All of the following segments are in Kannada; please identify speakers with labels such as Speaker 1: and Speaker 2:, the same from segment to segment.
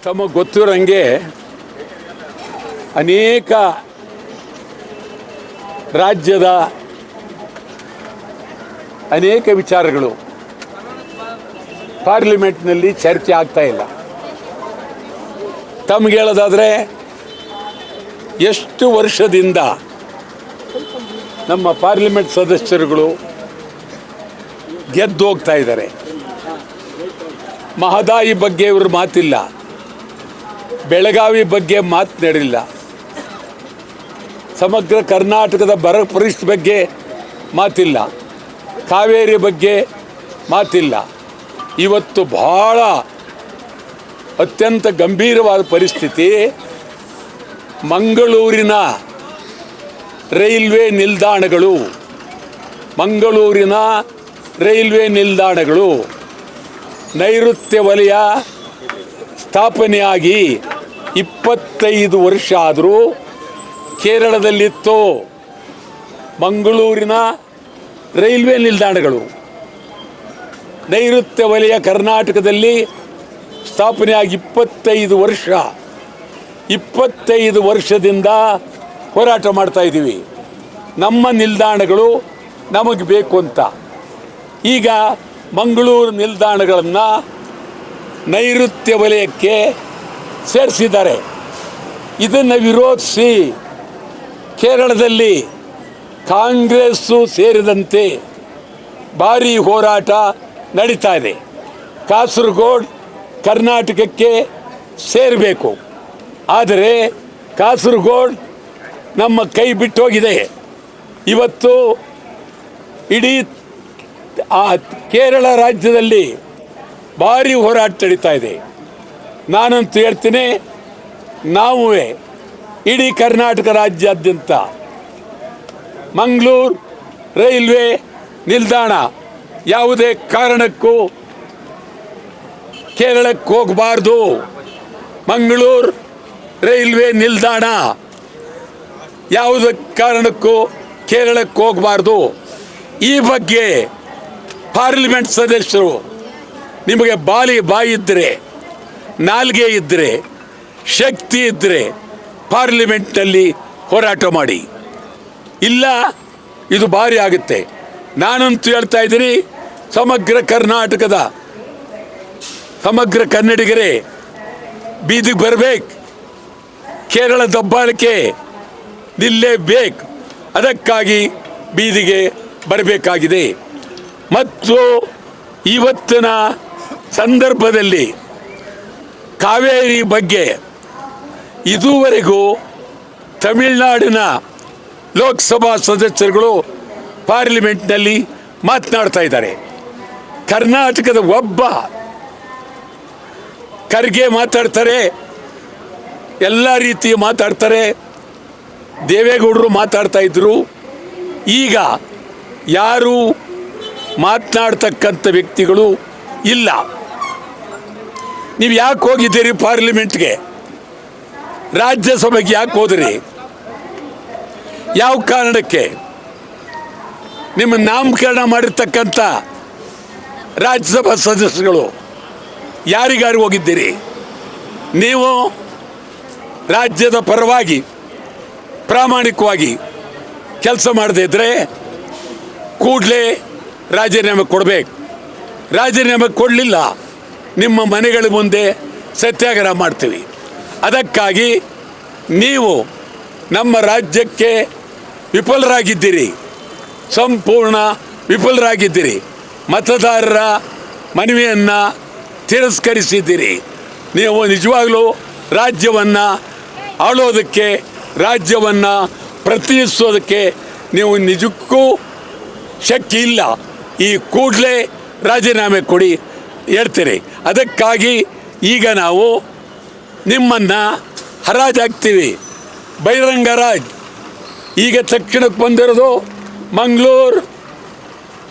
Speaker 1: ತಮಗೆ ಗೊತ್ತಿರೋಂಗೆ ಅನೇಕ ರಾಜ್ಯದ ಅನೇಕ ವಿಚಾರಗಳು ಪಾರ್ಲಿಮೆಂಟ್ನಲ್ಲಿ ಚರ್ಚೆ ಆಗ್ತಾ ಇಲ್ಲ. ತಮಗೆ ಹೇಳೋದಾದರೆ ಎಷ್ಟು ವರ್ಷದಿಂದ ನಮ್ಮ ಪಾರ್ಲಿಮೆಂಟ್ ಸದಸ್ಯರುಗಳು ಗೆದ್ದು ಹೋಗ್ತಾ ಇದ್ದಾರೆ. ಮಹದಾಯಿ ಬಗ್ಗೆ ಇವರು ಮಾತಿಲ್ಲ, ಬೆಳಗಾವಿ ಬಗ್ಗೆ ಮಾತನಾಡಿಲ್ಲ, ಸಮಗ್ರ ಕರ್ನಾಟಕದ ಬರ ಪರಿಸ್ಥಿತಿ ಬಗ್ಗೆ ಮಾತಿಲ್ಲ, ಕಾವೇರಿ ಬಗ್ಗೆ ಮಾತಿಲ್ಲ. ಇವತ್ತು ಬಹಳ ಅತ್ಯಂತ ಗಂಭೀರವಾದ ಪರಿಸ್ಥಿತಿ ಮಂಗಳೂರಿನ ರೈಲ್ವೆ ನಿಲ್ದಾಣಗಳು. ಮಂಗಳೂರಿನ ರೈಲ್ವೆ ನಿಲ್ದಾಣಗಳು ನೈಋತ್ಯ ವಲಯ ಸ್ಥಾಪನೆಯಾಗಿ 25 ವರ್ಷ ಆದರೂ ಕೇರಳದಲ್ಲಿತ್ತು. ಮಂಗಳೂರಿನ ರೈಲ್ವೆ ನಿಲ್ದಾಣಗಳು ನೈಋತ್ಯ ವಲಯ ಕರ್ನಾಟಕದಲ್ಲಿ ಸ್ಥಾಪನೆಯಾಗಿ 25 ವರ್ಷ. 25 ವರ್ಷದಿಂದ ಹೋರಾಟ ಮಾಡ್ತಾ ಇದ್ದೀವಿ, ನಮ್ಮ ನಿಲ್ದಾಣಗಳು ನಮಗೆ ಬೇಕು ಅಂತ. ಈಗ ಮಂಗಳೂರು ನಿಲ್ದಾಣಗಳನ್ನು ನೈಋತ್ಯ ವಲಯಕ್ಕೆ ಸೇರಿಸಿದ್ದಾರೆ. ಇದನ್ನು ವಿರೋಧಿಸಿ ಕೇರಳದಲ್ಲಿ ಕಾಂಗ್ರೆಸ್ಸು ಸೇರಿದಂತೆ ಭಾರೀ ಹೋರಾಟ ನಡೀತಾ ಇದೆ. ಕಾಸರಗೋಡು ಕರ್ನಾಟಕಕ್ಕೆ ಸೇರಬೇಕು, ಆದರೆ ಕಾಸರಗೋಡು ನಮ್ಮ ಕೈ ಬಿಟ್ಟು ಹೋಗಿದೆ. ಇವತ್ತು ಇಡೀ ಕೇರಳ ರಾಜ್ಯದಲ್ಲಿ ಭಾರಿ ಹೋರಾಟ ನಡೀತಾ ಇದೆ. ನಾನಂತೂ ಹೇಳ್ತೀನಿ, ನಾವು ಇಡೀ ಕರ್ನಾಟಕ ರಾಜ್ಯಾದ್ಯಂತ ಮಂಗಳೂರು ರೈಲ್ವೆ ನಿಲ್ದಾಣ ಯಾವುದೇ ಕಾರಣಕ್ಕೂ ಕೇರಳಕ್ಕೆ ಹೋಗಬಾರ್ದು. ಮಂಗಳೂರು ರೈಲ್ವೆ ನಿಲ್ದಾಣ ಯಾವುದೇ ಕಾರಣಕ್ಕೂ ಕೇರಳಕ್ಕೆ ಹೋಗಬಾರ್ದು. ಈ ಬಗ್ಗೆ ಪಾರ್ಲಿಮೆಂಟ್ ಸದಸ್ಯರು ನಿಮಗೆ ಬಾಯಿ ಇದ್ದರೆ, ನಾಲ್ಗೆ ಇದ್ದರೆ, ಶಕ್ತಿ ಇದ್ದರೆ ಪಾರ್ಲಿಮೆಂಟ್ನಲ್ಲಿ ಹೋರಾಟ ಮಾಡಿ. ಇಲ್ಲ, ಇದು ಭಾರಿ ಆಗುತ್ತೆ. ನಾನಂತೂ ಹೇಳ್ತಾ ಇದ್ದೀನಿ, ಸಮಗ್ರ ಕರ್ನಾಟಕದ ಸಮಗ್ರ ಕನ್ನಡಿಗರೇ ಬೀದಿಗೆ ಬರಬೇಕು. ಕೇರಳ ದಬ್ಬಾಳಿಕೆ ನಿಲ್ಲೇಬೇಕು. ಅದಕ್ಕಾಗಿ ಬೀದಿಗೆ ಬರಬೇಕಾಗಿದೆ. ಮತ್ತು ಇವತ್ತಿನ ಸಂದರ್ಭದಲ್ಲಿ ಕಾವೇರಿ ಬಗ್ಗೆ ಇದುವರೆಗೂ ತಮಿಳುನಾಡಿನ ಲೋಕಸಭಾ ಸದಸ್ಯರುಗಳು ಪಾರ್ಲಿಮೆಂಟ್ನಲ್ಲಿ ಮಾತನಾಡ್ತಾ ಇದ್ದಾರೆ. ಕರ್ನಾಟಕದ ಒಬ್ಬ ಖರ್ಗೆ ಮಾತಾಡ್ತಾರೆ, ಎಲ್ಲ ರೀತಿ ಮಾತಾಡ್ತಾರೆ, ದೇವೇಗೌಡರು ಮಾತಾಡ್ತಾ ಇದ್ರು. ಈಗ ಯಾರು ಮಾತನಾಡ್ತಕ್ಕಂಥ ವ್ಯಕ್ತಿಗಳು ಇಲ್ಲ. ನೀವು ಯಾಕೆ ಹೋಗಿದ್ದೀರಿ ಪಾರ್ಲಿಮೆಂಟ್ಗೆ? ರಾಜ್ಯಸಭೆಗೆ ಯಾಕೆ ಹೋದ್ರಿ? ಯಾವ ಕಾರಣಕ್ಕೆ? ನಿಮ್ಮ ನಾಮಕರಣ ಮಾಡಿರ್ತಕ್ಕಂಥ ರಾಜ್ಯಸಭಾ ಸದಸ್ಯರುಗಳು ಯಾರಿಗಾರು ಹೋಗಿದ್ದೀರಿ? ನೀವು ರಾಜ್ಯದ ಪರವಾಗಿ ಪ್ರಾಮಾಣಿಕವಾಗಿ ಕೆಲಸ ಮಾಡದೇ ಇದ್ದರೆ ಕೂಡಲೇ ರಾಜೀನಾಮೆ ಕೊಡಬೇಕು. ರಾಜೀನಾಮೆ ಕೊಡಲಿಲ್ಲ, ನಿಮ್ಮ ಮನೆಗಳ ಮುಂದೆ ಸತ್ಯಾಗ್ರಹ ಮಾಡ್ತೀವಿ. ಅದಕ್ಕಾಗಿ ನೀವು ನಮ್ಮ ರಾಜ್ಯಕ್ಕೆ ವಿಫಲರಾಗಿದ್ದೀರಿ, ಸಂಪೂರ್ಣ ವಿಫಲರಾಗಿದ್ದೀರಿ. ಮತದಾರರ ಮನವಿಯನ್ನು ತಿರಸ್ಕರಿಸಿದ್ದೀರಿ. ನೀವು ನಿಜವಾಗಲೂ ರಾಜ್ಯವನ್ನು ಆಳೋದಕ್ಕೆ, ರಾಜ್ಯವನ್ನು ಪ್ರತಿನಿಧಿಸೋದಕ್ಕೆ ನೀವು ನಿಜಕ್ಕೂ ಶಕ್ತಿ ಇಲ್ಲ. ಈ ಕೂಡಲೇ ರಾಜೀನಾಮೆ ಕೊಡಿ ಹೇಳ್ತೀರಿ. ಅದಕ್ಕಾಗಿ ಈಗ ನಾವು ನಿಮ್ಮನ್ನು ಹರಾಜಾಗ್ತೀವಿ, ಬಹಿರಂಗ ಹರಾಜ್. ಈಗ ತಕ್ಷಣಕ್ಕೆ ಬಂದಿರೋದು ಮಂಗಳೂರು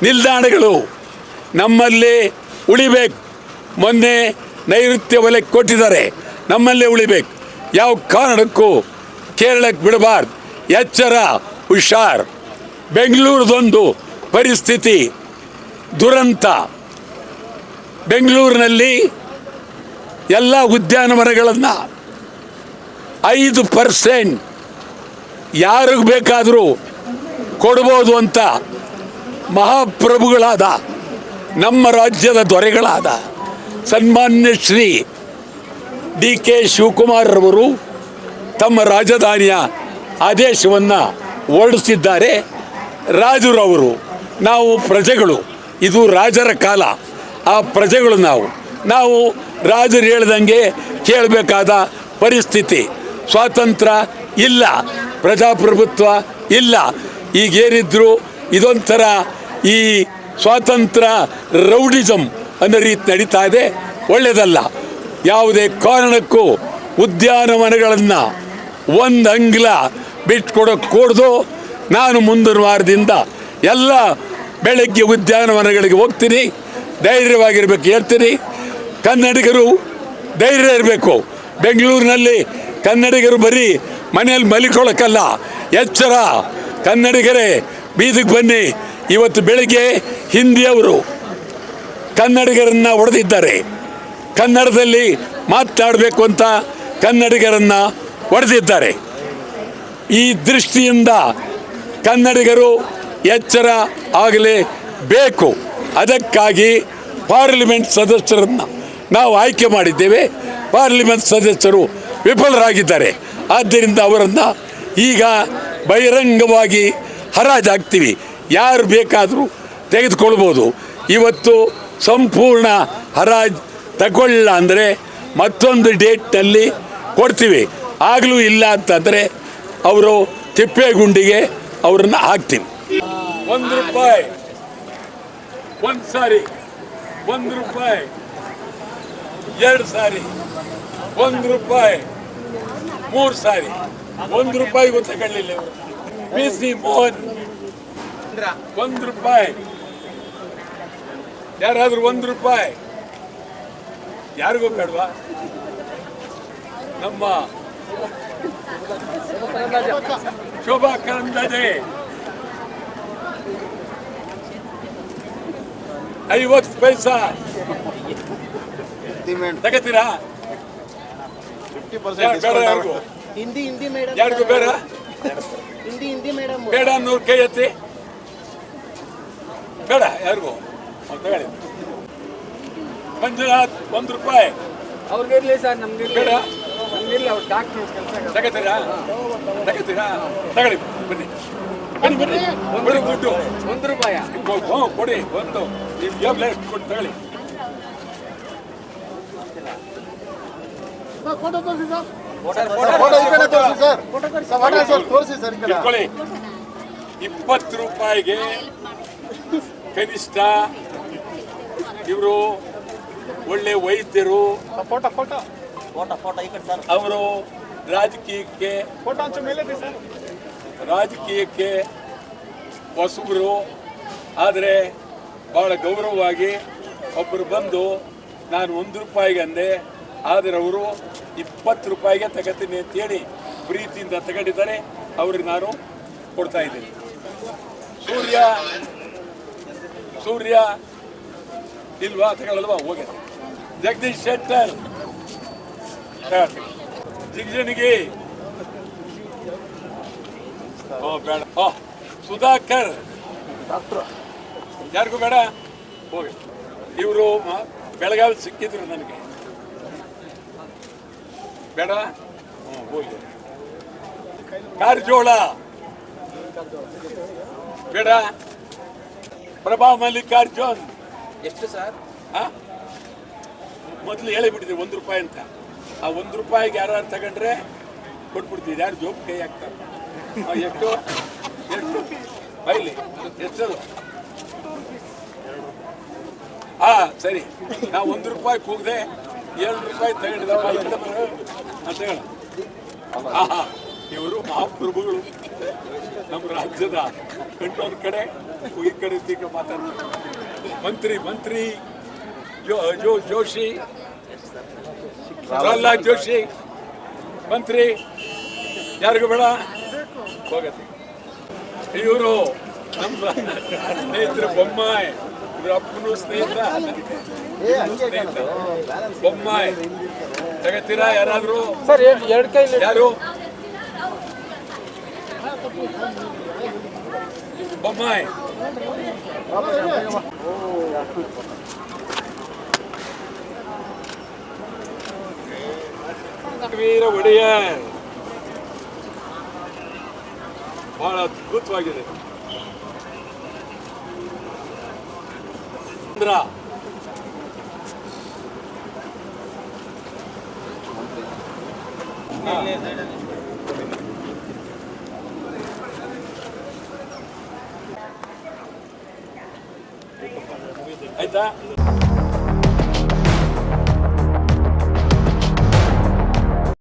Speaker 1: ನಿಲ್ದಾಣಗಳು ನಮ್ಮಲ್ಲಿ ಉಳಿಬೇಕು. ಮೊನ್ನೆ ನೈಋತ್ಯ ವಲಯಕ್ಕೆ ಕೊಟ್ಟಿದ್ದಾರೆ, ನಮ್ಮಲ್ಲೇ ಉಳಿಬೇಕು. ಯಾವ ಕಾರಣಕ್ಕೂ ಕೇರಳಕ್ಕೆ ಬಿಡಬಾರ್ದು. ಎಚ್ಚರ, ಹುಷಾರ್. ಬೆಂಗಳೂರದೊಂದು ಪರಿಸ್ಥಿತಿ ದುರಂತ. ಬೆಂಗಳೂರಿನಲ್ಲಿ ಎಲ್ಲ ಉದ್ಯಾನವನಗಳನ್ನು 5% ಯಾರಿಗೆ ಬೇಕಾದರೂ ಕೊಡ್ಬೋದು ಅಂತ ಮಹಾಪ್ರಭುಗಳಾದ ನಮ್ಮ ರಾಜ್ಯದ ದೊರೆಗಳಾದ ಸನ್ಮಾನ್ಯ ಶ್ರೀ DK ಶಿವಕುಮಾರ್ರವರು ತಮ್ಮ ರಾಜಧಾನಿಯ ಆದೇಶವನ್ನು ಹೊರಡಿಸಿದ್ದಾರೆ. ರಾಜರವರು, ನಾವು ಪ್ರಜೆಗಳು, ಇದು ರಾಜರ ಕಾಲ, ಆ ಪ್ರಜೆಗಳು ನಾವು ರಾಜರು ಹೇಳ್ದಂಗೆ ಕೇಳಬೇಕಾದ ಪರಿಸ್ಥಿತಿ. ಸ್ವಾತಂತ್ರ್ಯ ಇಲ್ಲ, ಪ್ರಜಾಪ್ರಭುತ್ವ ಇಲ್ಲ. ಈಗೇನಿದ್ರು ಇದೊಂಥರ ಈ ಸ್ವಾತಂತ್ರ್ಯ ರೌಡಿಸಮ್ ಅನ್ನೋ ರೀತಿ ನಡೀತಾ ಇದೆ, ಒಳ್ಳೆಯದಲ್ಲ. ಯಾವುದೇ ಕಾರಣಕ್ಕೂ ಉದ್ಯಾನವನಗಳನ್ನು ಒಂದು ಅಂಗ್ಲ ಬಿಟ್ಕೊಡೋಕ್ಕೆ ಕೂಡ್ದು. ನಾನು ಮುಂದಿನ ವಾರದಿಂದ ಎಲ್ಲ ಬೆಳಗ್ಗೆ ಉದ್ಯಾನವನಗಳಿಗೆ ಹೋಗ್ತೀನಿ, ಧೈರ್ಯವಾಗಿರ್ಬೇಕು ಹೇಳ್ತೀನಿ. ಕನ್ನಡಿಗರು ಧೈರ್ಯ ಇರಬೇಕು. ಬೆಂಗಳೂರಿನಲ್ಲಿ ಕನ್ನಡಿಗರು ಬರೀ ಮನೆಯಲ್ಲಿ ಮಲಿಕೊಳ್ಳೋಕ್ಕಲ್ಲ, ಎಚ್ಚರ. ಕನ್ನಡಿಗರೇ ಬೀದಿಗೆ ಬನ್ನಿ. ಇವತ್ತು ಬೆಳಗ್ಗೆ ಹಿಂದಿಯವರು ಕನ್ನಡಿಗರನ್ನು ಹೊಡೆದಿದ್ದಾರೆ. ಕನ್ನಡದಲ್ಲಿ ಮಾತಾಡಬೇಕು ಅಂತ ಕನ್ನಡಿಗರನ್ನು ಹೊಡೆದಿದ್ದಾರೆ. ಈ ದೃಷ್ಟಿಯಿಂದ ಕನ್ನಡಿಗರು ಎಚ್ಚರ ಆಗಲೇಬೇಕು. ಅದಕ್ಕಾಗಿ ಪಾರ್ಲಿಮೆಂಟ್ ಸದಸ್ಯರನ್ನು ನಾವು ಆಯ್ಕೆ ಮಾಡಿದ್ದೇವೆ. ಪಾರ್ಲಿಮೆಂಟ್ ಸದಸ್ಯರು ವಿಫಲರಾಗಿದ್ದಾರೆ. ಆದ್ದರಿಂದ ಅವರನ್ನು ಈಗ ಬಹಿರಂಗವಾಗಿ ಹರಾಜಾಗ್ತೀವಿ. ಯಾರು ಬೇಕಾದರೂ ತೆಗೆದುಕೊಳ್ಬೋದು. ಇವತ್ತು ಸಂಪೂರ್ಣ ಹರಾಜು ತಗೊಳ್ಳ ಅಂದರೆ ಮತ್ತೊಂದು ಡೇಟ್ನಲ್ಲಿ ಕೊಡ್ತೀವಿ. ಆಗಲೂ ಇಲ್ಲ ಅಂತಂದರೆ ಅವರು ತಿಪ್ಪೇಗುಂಡಿಗೆ ಅವರನ್ನು ಹಾಕ್ತೀವಿ. ₹1 ಒಂದು ಸಾರಿ, ₹1 2 ಸಾರಿ, ₹1 3 ಸಾರಿ, ₹1 ಗೊತ್ತಾಗಲಿಲ್ಲ. PC ಮೋಹನ್ ₹1. ಯಾರಾದರೂ ₹1 ಯಾರಿಗೂ ಬೇಡವಾ? ನಮ್ಮ ಶೋಭಾ ಕರಂದ್ಲಾಜೆ 50 ಪೈಸಾ ತಗತ್ತೀರಾ? ಯಾರಿಗೂ ಬೇಡ? ಬೇಡ ಅನ್ನೋರು ಕೈ ಎತ್ತಿ. ಬೇಡ ಯಾರಿಗೂ ತಗೊಳ್ಳಿ. ಮಂಜುನಾಥ್ ₹1.
Speaker 2: ಅವ್ರಿಗಿರ್ಲಿ ಸರ್, ನಮ್ಗೆ
Speaker 1: ಬೇಡ?
Speaker 2: ನಮ್ಗಿರ್ಲಿ. ಅವ್ರು ಡಾಕ್ಟ್ರು
Speaker 1: ತಗತ್ತೀರಾ? ತಗೊಳ್ಳಿ, ಬನ್ನಿ ಬನ್ನಿ ಬನ್ನಿ. ದುಡ್ಡು
Speaker 2: ₹1
Speaker 1: ಕೊಡಿ. ಒಂದು ನೀವು ಕೊಟ್ಟು ತಗೊಳ್ಳಿ. ಇಟ್ಕೊಳ್ಳಿ. ₹20 ಕನಿಷ್ಠ. ಇವರು ಒಳ್ಳೆ ವೈದ್ಯರು, ಅವರು ರಾಜಕೀಯಕ್ಕೆ ಹೊಸಬರು. ಆದರೆ ಭಾಳ ಗೌರವವಾಗಿ ಒಬ್ಬರು ಬಂದು ನಾನು ₹1 ಅಂದೆ, ಆದರೆ ಅವರು ₹20 ತಗೋತೀನಿ ಅಂತೇಳಿ ಪ್ರೀತಿಯಿಂದ ತಗೊಂಡಿದ್ದಾರೆ. ಅವ್ರಿಗೆ ನಾನು ಕೊಡ್ತಾ ಇದ್ದೀನಿ. ಸೂರ್ಯ ಇಲ್ವಾ? ತಗೊಳ್ಳಲ್ವಾ? ಹೋಗಿ. ಜಗದೀಶ್ ಶೆಟ್ಟರ್ ಜಿಗ್ಜನಿಗೆ ಬೇಡ. ಸುಧಾಕರ್ ಯಾರಿಗೂ ಬೇಡ? ಹೋಗಿ. ಇವರು ಬೆಳಗಾವಿ ಸಿಕ್ಕಿದ್ರು ನನಗೆ. ಬೇಡ? ಹೋಗಿ. ಕಾರಜೋಳ ಬೇಡ? ಪ್ರಭಾ ಮಲ್ಲಿಕಾರ್ಜುನ್
Speaker 2: ಎಷ್ಟು ಸರ್?
Speaker 1: ಮೊದಲು ಹೇಳಿಬಿಟ್ಟಿದ್ರಿ ₹1 ಅಂತ. ಆ ₹1 ಯಾರು ತಗೊಂಡ್ರೆ ಕೊಟ್ಬಿಡ್ತೀವಿ. ಯಾರು ಜೋಬ್ ಕೈ ಹಾಕ್ತಾರೆ? ಎಷ್ಟು ಬೈಲಿ ಎಷ್ಟದು? ಸರಿ. ನಾವು ₹1 ಕೂಗದೆ ₹2 ತಗೊಂಡಿದ್ದಾವೆ ಅಂತ ಹೇಳ. ಇವರು ಮಹಾಪ್ರಭುಗಳು. ನಮ್ಮ ರಾಜ್ಯದ ಕಣ್ಣೊಂದು ಕಡೆ ಈ ಕಡೆ ತೀಕ ಮಾತಾಡ್ತಾರೆ. ಮಂತ್ರಿ ಜೋಶಿ, ಪ್ರಹ್ಲಾದ್ ಜೋಶಿ ಮಂತ್ರಿ ಯಾರಿಗೂ ಬೇಡ? ಹೋಗತ್ತೆ. ಇವರು ನಮ್ಮ ಸ್ನೇಹಿತರು ಬೊಮ್ಮಾಯಿ ಇವ್ರ ಅಪ್ಪನು ಸ್ನೇಹಿತ ಬೊಮ್ಮಾಯಿ ತಗತ್ತೀರಾ ಯಾರಾದ್ರೂ?
Speaker 2: ಸರ್ ಎರಡು ಕೈಲಿ
Speaker 1: ಯಾರು? ಬೊಮ್ಮಾಯಿ ವೀರ ಒಡೆಯರ್ ಬಹಳ ಅದ್ಭುತವಾಗಿದೆ. ಚಂದ್ರ ಆಯ್ತಾ?